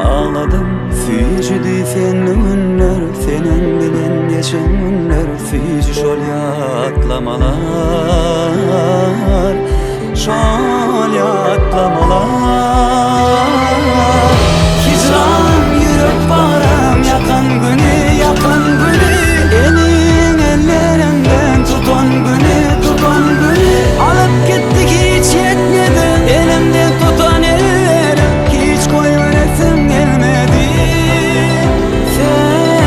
ağladım. Süýjüdi seni günler, senin bilen geçen günler. Süýjü şol ýatlamalar, şol ýatlamalar. Hicran yürek baram, yakan güni, yakan güni. Elin ellerinden tutan güni, tutan güni. Alıp gittik hiç yetmedi, elimden tutan ellerim. Hiç koyveresim gelmedi seni.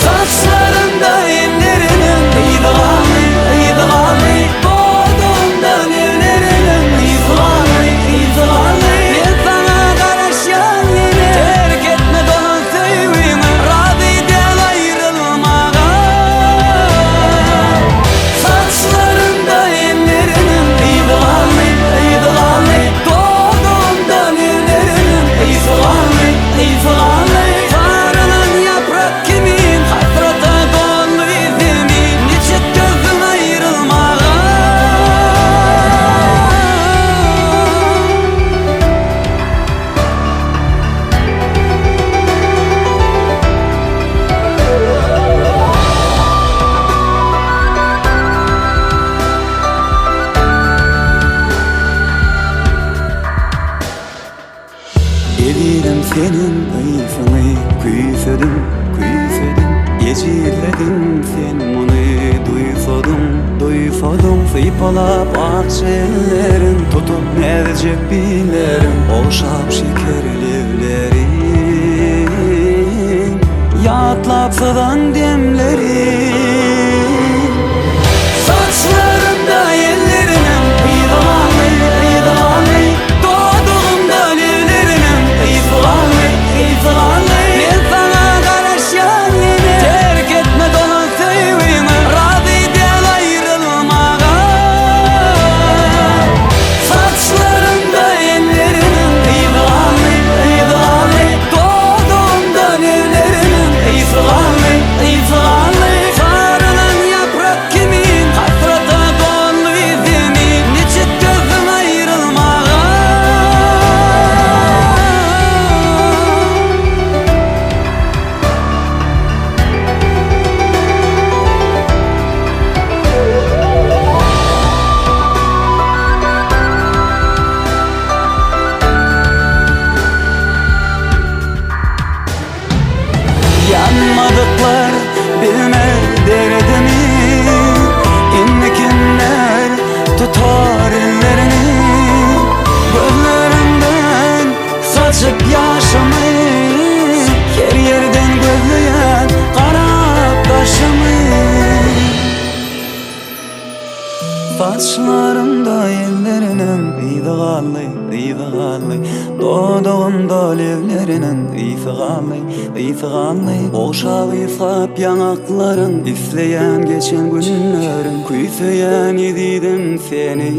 Saçlarında ellerinin ıydıganı, ıydıganı. Doğduğumdan evlerinin ıydıganı, ıydıganı. Ben sana karışan yine terk etme dolan sevgimi, razı del ayrılmağa. Saçlarında ellerinin ıydıganı, ıydıganı. Doğduğumdan evlerinin ıydıganı, ıydıganı. Sarılan yaprak kimin, hasrata dolu izimin. Niçin gözün ayrılmağa. Evidim senin ıyfını, küysedim, küysedim. Ecilledim sen bunu, duysadum, duysadum. Sıypalap akşellerin, tutup nerecek bilerim. Oşap şekerlevlerin, yatlapsadan demlerin. Saçlarında ellerinin ıydıganı, ıydıganı. Doğduğumdan evlerinin ıydıganı, ıydıganı. Ben sana karışan yine terk etme dolan sevgimi, razı del ayrılmağa. Saçlarında ellerinin ıydıganı, ıydıganı. Doğduğumdan evlerinin ıydıganı, ıydıganı. Sarılan yaprak kimin, hasrata dolu izimin. Niçin gözün ayrılmağa. Yanmadıklar bilmez derdimi. İnnekinler tutar ellerini. Gözlerimden saçıp yaşamı, her yerden gözleyen kara kaşımı. Saçlarımda ellerinin ıydıganı, ıydıganı. Doğduğumda evlerinin ıydıganı, ıydıganı. Oşap ıslap yanakların, isleyen geçen günlerin. Küyseyen ididim seni.